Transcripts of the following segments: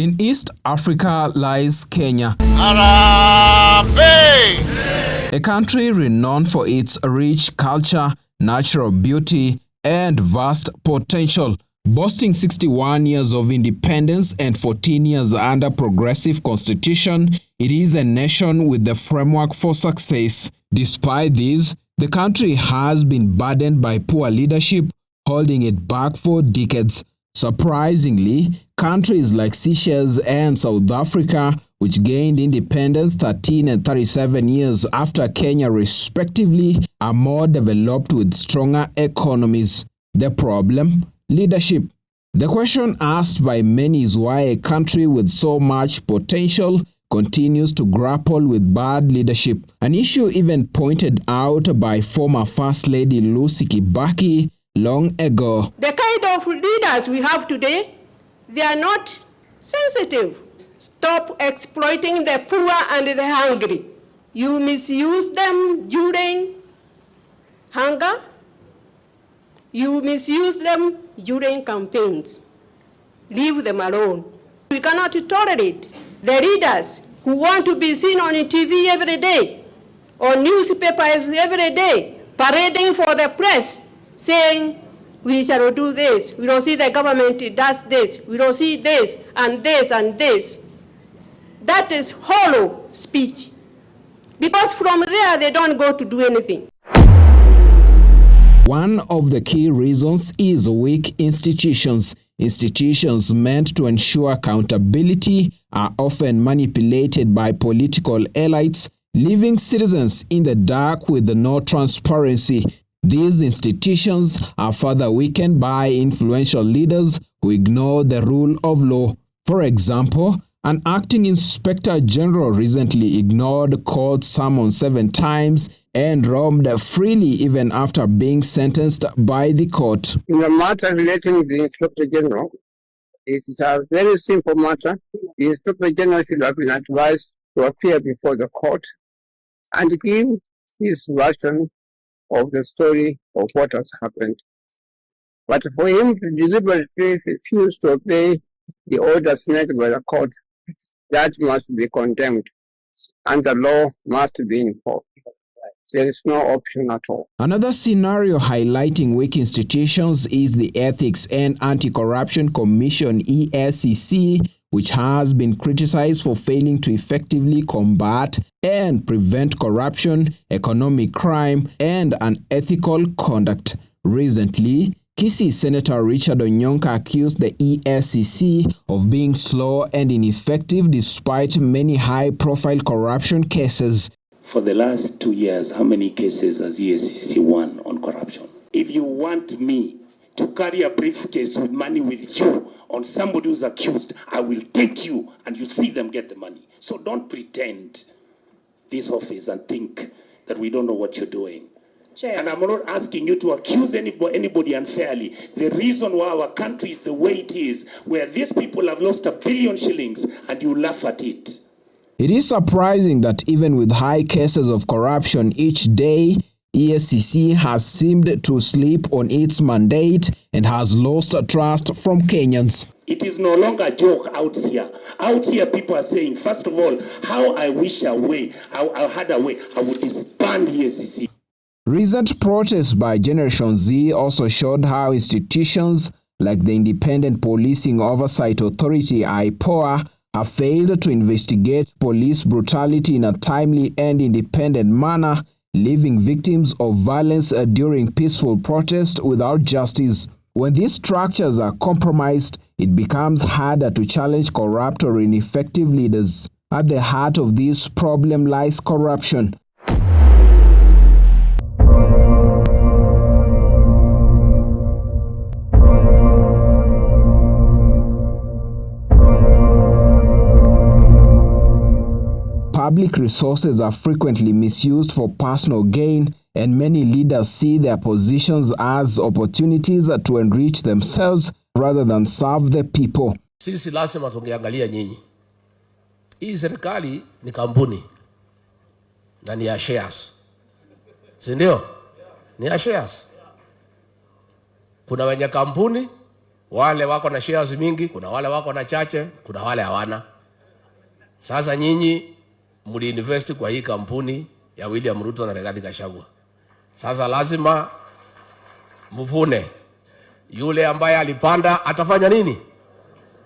In East Africa lies Kenya, a country renowned for its rich culture, natural beauty, and vast potential. Boasting 61 years of independence and 14 years under progressive constitution, it is a nation with the framework for success. Despite this, the country has been burdened by poor leadership, holding it back for decades. Surprisingly, countries like Seychelles and South Africa, which gained independence 13 and 37 years after Kenya respectively, are more developed with stronger economies. The problem? Leadership. The question asked by many is why a country with so much potential continues to grapple with bad leadership, an issue even pointed out by former First Lady Lucy Kibaki long ago. The kind of leaders we have today, they are not sensitive. Stop exploiting the poor and the hungry. You misuse them during hunger. You misuse them during campaigns. Leave them alone. We cannot tolerate the leaders who want to be seen on TV every day, on newspapers every day, parading for the press, saying, we shall do this, we don't see the government does this, we don't see this and this and this. That is hollow speech. Because from there, they don't go to do anything. One of the key reasons is weak institutions. Institutions meant to ensure accountability are often manipulated by political elites, leaving citizens in the dark with no transparency. These institutions are further weakened by influential leaders who ignore the rule of law. For example, an acting inspector general recently ignored court summons 7 times and roamed freely even after being sentenced by the court. In the matter relating to the Inspector General, it is a very simple matter. The Inspector General should have been advised to appear before the court and give his version of the story of what has happened. But for him to deliberately refuse to obey the orders made by the court, that must be condemned, and the law must be enforced. There is no option at all. Another scenario highlighting weak institutions is the Ethics and Anti-Corruption Commission (EACC), which has been criticized for failing to effectively combat and prevent corruption, economic crime, and unethical conduct. Recently, Kisii Senator Richard Onyonka accused the EACC of being slow and ineffective despite many high-profile corruption cases. For the last 2 years, how many cases has EACC won on corruption? If you want me to carry a briefcase with money with you on somebody who's accused, I will take you and you see them get the money. So don't pretend this office and think that we don't know what you're doing. Chair. And I'm not asking you to accuse anybody unfairly. The reason why our country is the way it is, where these people have lost 1 billion shillings and you laugh at it. It is surprising that even with high cases of corruption each day, EACC has seemed to sleep on its mandate and has lost trust from Kenyans. It is no longer a joke out here. Out here, people are saying, first of all, how I wish I had a way, I would disband EACC. Recent protests by Generation Z also showed how institutions like the Independent Policing Oversight Authority (IPOA) have failed to investigate police brutality in a timely and independent manner, leaving victims of violence during peaceful protest without justice. When these structures are compromised, it becomes harder to challenge corrupt or ineffective leaders. At the heart of this problem lies corruption. Public resources are frequently misused for personal gain, and many leaders see their positions as opportunities to enrich themselves rather than serve the people. Sisi lazima tungeangalia nyinyi. Hii serikali ni kampuni na ni ya shares. Si ndio? Ni ya shares. Kuna wenye kampuni, Wale wako na shares mingi, kuna wale wako na chache, kuna wale hawana. Sasa nyinyi mliinvest kwa hii kampuni ya William Ruto na Rigathi Gachagua. Sasa lazima mvune. Yule ambaye alipanda atafanya nini?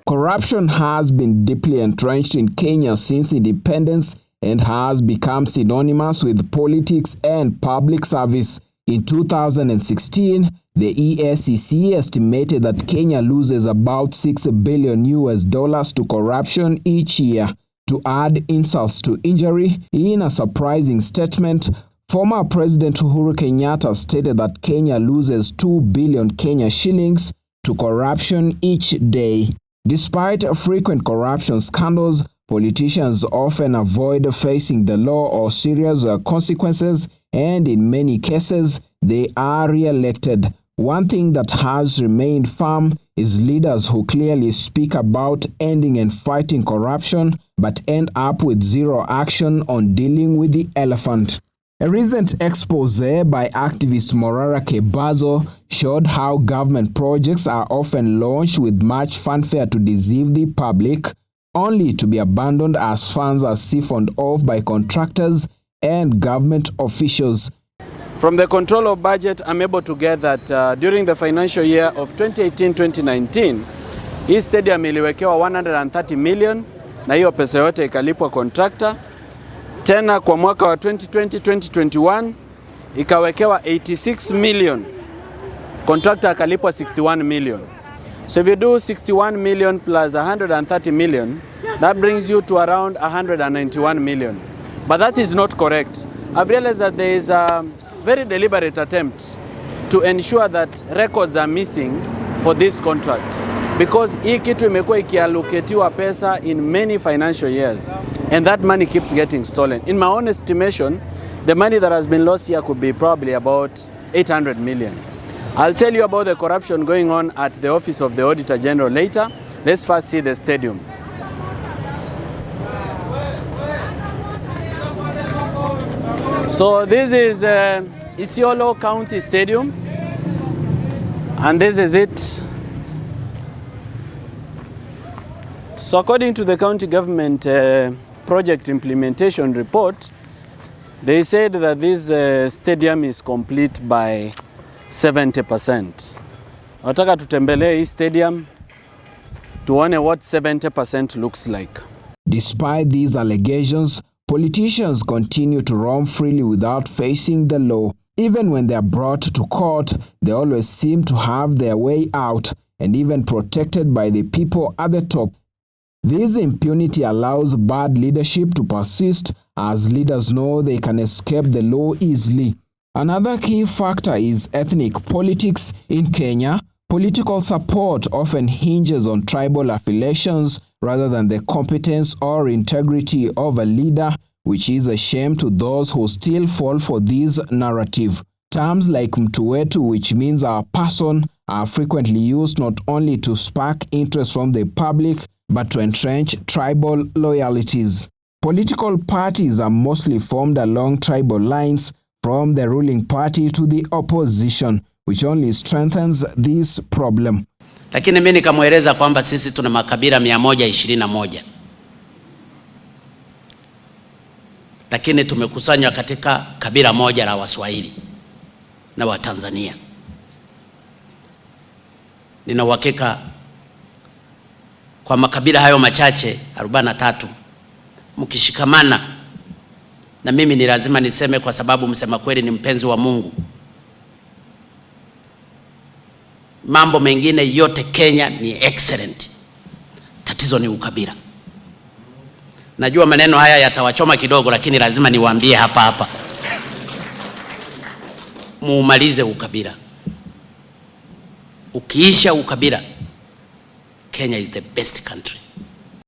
Corruption has been deeply entrenched in Kenya since independence and has become synonymous with politics and public service. In 2016, the EACC estimated that Kenya loses about $6 billion to corruption each year. To add insults to injury, in a surprising statement, former President Uhuru Kenyatta stated that Kenya loses 2 billion Kenya shillings to corruption each day. Despite frequent corruption scandals, politicians often avoid facing the law or serious consequences, and in many cases, they are re-elected. One thing that has remained firm is leaders who clearly speak about ending and fighting corruption, but end up with zero action on dealing with the elephant. A recent expose by activist Morara Kebazo showed how government projects are often launched with much fanfare to deceive the public, only to be abandoned as funds are siphoned off by contractors and government officials. From the control of budget, I'm able to get that during the financial year of 2018-2019, hii stadium iliwekewa 130 million na hiyo pesa yote ikalipwa contractor. Tena kwa mwaka wa 2020-2021 ikawekewa 86 million. Contractor akalipwa 61 million. So if you do 61 million plus 130 million, that brings you to around 191 million. But that is not correct. I've realized that there is a very deliberate attempt to ensure that records are missing for this contract, because hii kitu imekuwa ikiallocatiwa pesa in many financial years and that money keeps getting stolen. In my own estimation, the money that has been lost here could be probably about 800 million. I'll tell you about the corruption going on at the office of the Auditor General later. Let's first see the stadium. So this is Isiolo County Stadium, and this is it. So according to the county government project implementation report, they said that this stadium is complete by 70%. Nataka tutembelee hii stadium tuone what 70% looks like. Despite these allegations, politicians continue to roam freely without facing the law. Even when they are brought to court, they always seem to have their way out and even protected by the people at the top. This impunity allows bad leadership to persist, as leaders know they can escape the law easily. Another key factor is ethnic politics in Kenya. Political support often hinges on tribal affiliations rather than the competence or integrity of a leader, which is a shame to those who still fall for this narrative. Terms like mtu wetu, which means our person, are frequently used not only to spark interest from the public, but to entrench tribal loyalties. Political parties are mostly formed along tribal lines, from the ruling party to the opposition, which only strengthens this problem. Lakini mimi nikamweleza kwamba sisi tuna makabila 121. Lakini tumekusanywa katika kabila moja la Waswahili na Watanzania. Nina uhakika kwa makabila hayo machache 43 mkishikamana, na mimi ni lazima niseme kwa sababu msema kweli ni mpenzi wa Mungu, mambo mengine yote Kenya ni excellent. Tatizo ni ukabila. Najua maneno haya yatawachoma kidogo, lakini lazima niwaambie hapa hapa. Muumalize ukabila. Ukiisha ukabila, Kenya is the best country.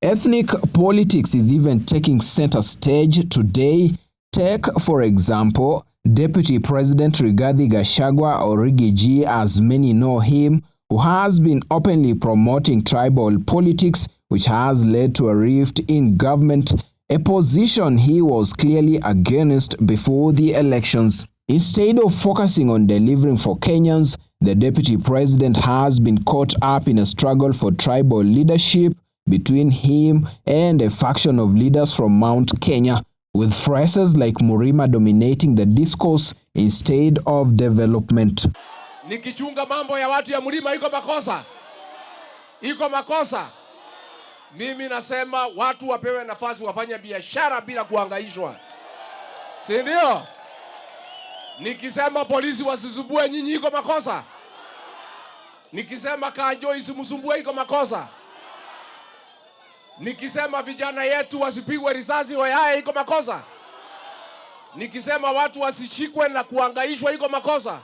Ethnic politics is even taking center stage today. Take, for example, Deputy President Rigathi Gachagua, or Riggy G as many know him, who has been openly promoting tribal politics, which has led to a rift in government, a position he was clearly against before the elections. Instead of focusing on delivering for Kenyans, the deputy president has been caught up in a struggle for tribal leadership between him and a faction of leaders from Mount Kenya, with phrases like Murima dominating the discourse instead of development. Nikichunga mambo ya watu ya Murima iko makosa. Iko makosa. Mimi nasema watu wapewe nafasi wafanye biashara bila kuhangaishwa. Si ndio? Nikisema polisi wasisumbue nyinyi iko makosa. Nikisema Kanjo isimsumbue iko makosa. Nikisema vijana yetu wasipigwe risasi hoyaye iko makosa. Nikisema watu wasishikwe na kuhangaishwa iko makosa.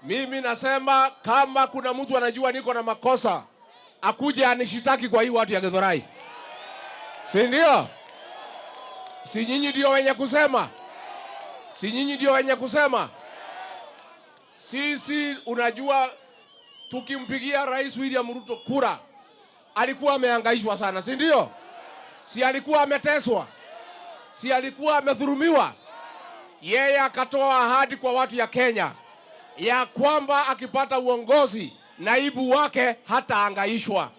Mimi nasema kama kuna mtu anajua niko na makosa, akuje anishitaki kwa hii watu ya Githurai. Si ndio? Si nyinyi ndio wenye kusema? Si nyinyi ndio wenye kusema? Sisi unajua tukimpigia Rais William Ruto kura, alikuwa amehangaishwa sana, si ndio? Si alikuwa ameteswa? Si alikuwa amedhulumiwa? Yeye akatoa ahadi kwa watu ya Kenya ya kwamba akipata uongozi naibu wake hatahangaishwa.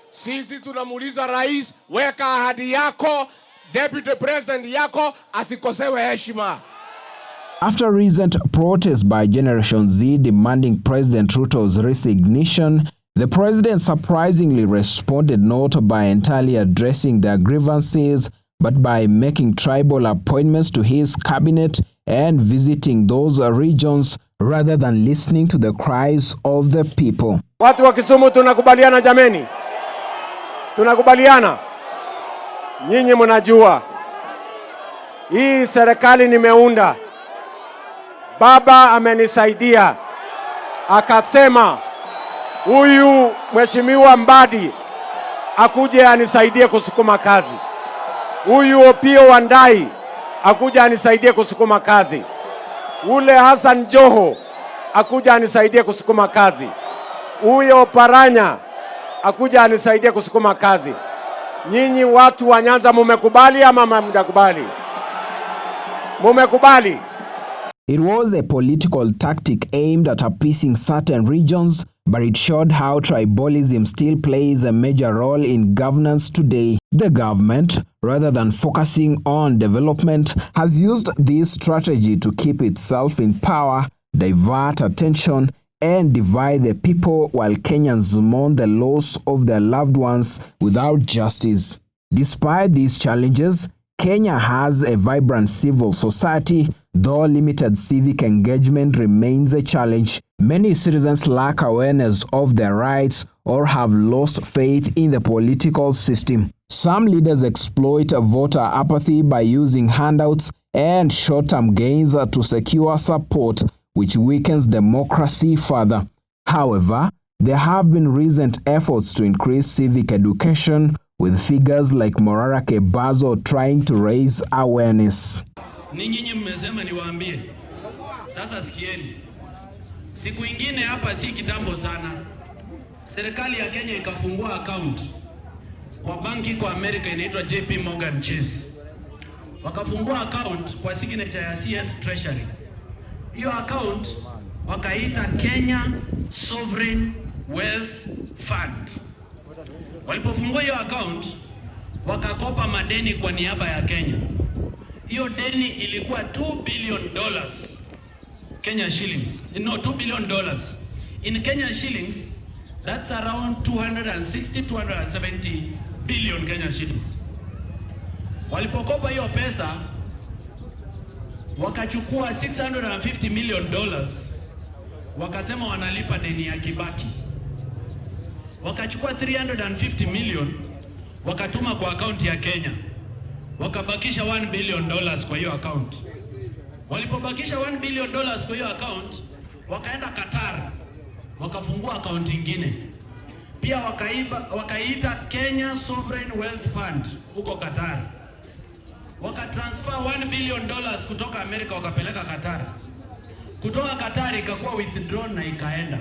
Sisi tunamuuliza rais, weka ahadi yako, deputy president yako asikosewe heshima. After recent protests by Generation Z demanding President Ruto's resignation, the president surprisingly responded not by entirely addressing their grievances, but by making tribal appointments to his cabinet and visiting those regions rather than listening to the cries of the people. Watu wa Kisumu tunakubaliana jameni? Tunakubaliana? Nyinyi mnajua hii serikali nimeunda. Baba amenisaidia. Akasema huyu Mheshimiwa Mbadi akuje anisaidie kusukuma kazi. Huyu Opiyo Wandayi akuje anisaidie kusukuma kazi. Ule Hassan Joho akuja anisaidie kusukuma kazi. Huyo Paranya akuja anisaidie kusukuma kazi. Nyinyi watu wa Nyanza mumekubali ama hamjakubali? Mumekubali? It was a political tactic aimed at appeasing certain regions, but it showed how tribalism still plays a major role in governance today. The government, rather than focusing on development, has used this strategy to keep itself in power, divert attention, and divide the people while Kenyans mourn the loss of their loved ones without justice. Despite these challenges, Kenya has a vibrant civil society, though limited civic engagement remains a challenge. Many citizens lack awareness of their rights or have lost faith in the political system. Some leaders exploit voter apathy by using handouts and short-term gains to secure support, which weakens democracy further. However, there have been recent efforts to increase civic education, with figures like Morara Kebazo trying to raise awareness. Ninyi mmesema niwaambie. Sasa sikieni. Siku ingine hapa si kitambo sana, serikali ya Kenya ikafungua account kwa banki kwa Amerika inaitwa JP Morgan Chase. Wakafungua account kwa signature ya CS Treasury. Hiyo account wakaita Kenya Sovereign Wealth Fund. Walipofungua hiyo account, wakakopa madeni kwa niaba ya Kenya. Hiyo deni ilikuwa $2 billion Kenya shillings. No, $2 billion. In Kenya shillings, that's around 270 billion Kenya shillings. Walipokopa hiyo pesa, wakachukua $650 million, wakasema wanalipa deni ya Kibaki. Wakachukua 350 million, wakatuma kwa account ya Kenya. Wakabakisha $1 billion kwa hiyo account. Walipobakisha $1 billion kwa hiyo account, wakaenda Qatar, wakafungua account ingine. Pia wakaita Kenya Sovereign Wealth Fund huko Qatar. Wakatransfer $1 billion kutoka Amerika wakapeleka Qatar. Kutoka Qatar ikakuwa withdrawn na ikaenda.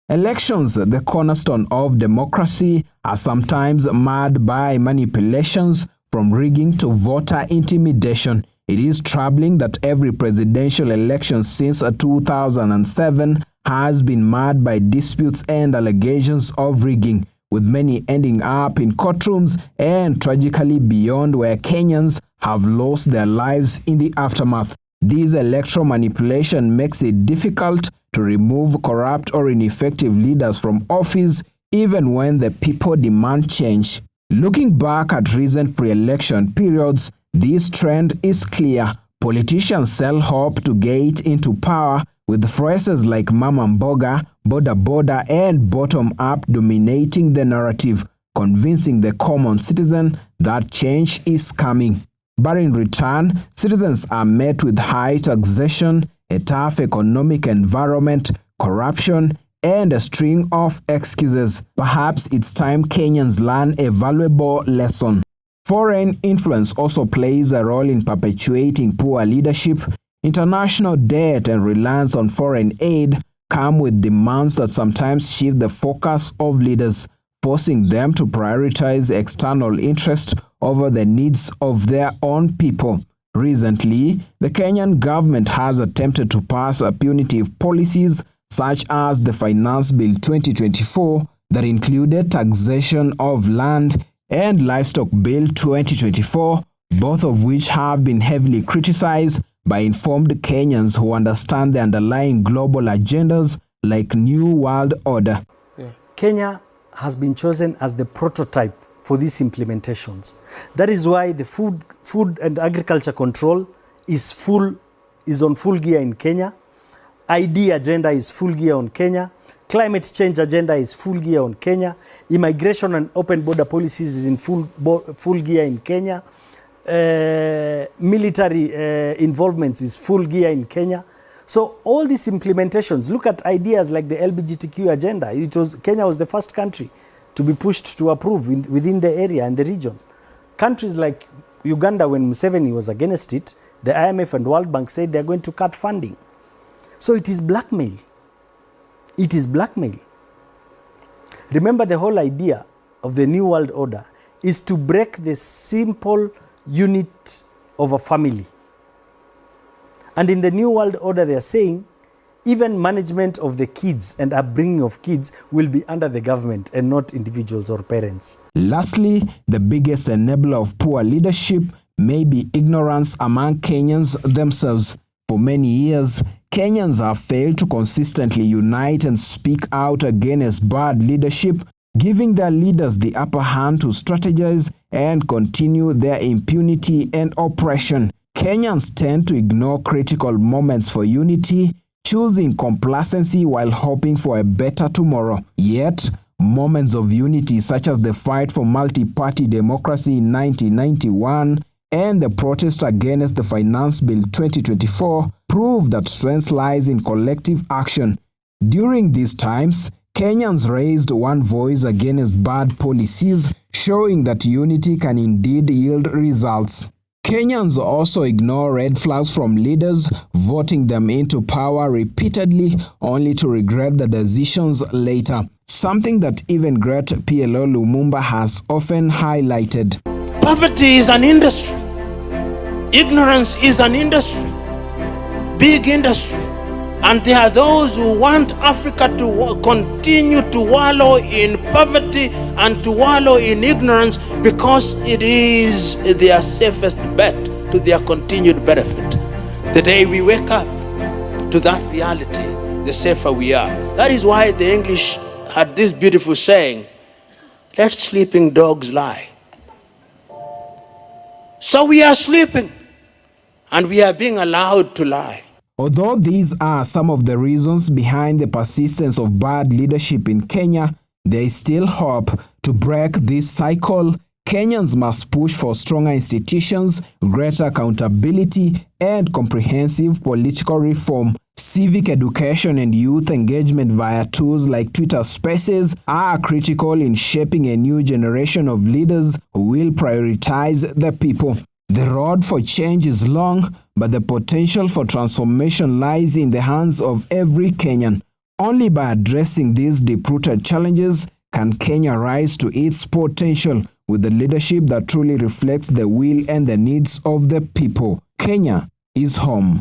Elections, the cornerstone of democracy, are sometimes marred by manipulations from rigging to voter intimidation. It is troubling that every presidential election since 2007 has been marred by disputes and allegations of rigging, with many ending up in courtrooms and tragically beyond, where Kenyans have lost their lives in the aftermath. This electoral manipulation makes it difficult to remove corrupt or ineffective leaders from office, even when the people demand change. Looking back at recent pre-election periods, this trend is clear. Politicians sell hope to get into power, with phrases like Mama Mboga, Boda Boda, and Bottom Up dominating the narrative, convincing the common citizen that change is coming. But in return, citizens are met with high taxation, a tough economic environment, corruption, and a string of excuses. Perhaps it's time Kenyans learn a valuable lesson. Foreign influence also plays a role in perpetuating poor leadership. International debt and reliance on foreign aid come with demands that sometimes shift the focus of leaders, forcing them to prioritize external interest over the needs of their own people. Recently, the Kenyan government has attempted to pass punitive policies such as the Finance Bill 2024 that included taxation of land and Livestock Bill 2024, both of which have been heavily criticized by informed Kenyans who understand the underlying global agendas like New World Order. Kenya has been chosen as the prototype for these implementations. That is why the food and agriculture control is on full gear in Kenya. ID agenda is full gear on Kenya. Climate change agenda is full gear on Kenya. Immigration and open border policies is in full gear in Kenya. Military involvement is full gear in Kenya. So all these implementations, look at ideas like the LGBTQ agenda. Kenya was the first country to be pushed to approve within the area and the region. Countries like Uganda, when Museveni was against it, the IMF and World Bank said they're going to cut funding. So it is blackmail. It is blackmail. Remember, the whole idea of the New World Order is to break the simple unit of a family. And in the New World Order, they are saying even management of the kids and upbringing of kids will be under the government and not individuals or parents. Lastly, the biggest enabler of poor leadership may be ignorance among Kenyans themselves. For many years, Kenyans have failed to consistently unite and speak out against bad leadership, giving their leaders the upper hand to strategize and continue their impunity and oppression. Kenyans tend to ignore critical moments for unity, choosing complacency while hoping for a better tomorrow. Yet, moments of unity such as the fight for multi-party democracy in 1991 and the protest against the Finance Bill 2024 prove that strength lies in collective action. During these times, Kenyans raised one voice against bad policies, showing that unity can indeed yield results. Kenyans also ignore red flags from leaders, voting them into power repeatedly only to regret the decisions later, something that even great PLO Lumumba has often highlighted. Poverty is an industry. Ignorance is an industry. Big industry. And there are those who want Africa to continue to wallow in poverty and to wallow in ignorance because it is their safest bet to their continued benefit. The day we wake up to that reality, the safer we are. That is why the English had this beautiful saying, let sleeping dogs lie. So we are sleeping and we are being allowed to lie. Although these are some of the reasons behind the persistence of bad leadership in Kenya, there is still hope. To break this cycle, Kenyans must push for stronger institutions, greater accountability, and comprehensive political reform. Civic education and youth engagement via tools like Twitter Spaces are critical in shaping a new generation of leaders who will prioritize the people. The road for change is long, but the potential for transformation lies in the hands of every Kenyan. Only by addressing these deep-rooted challenges can Kenya rise to its potential with the leadership that truly reflects the will and the needs of the people. Kenya is home.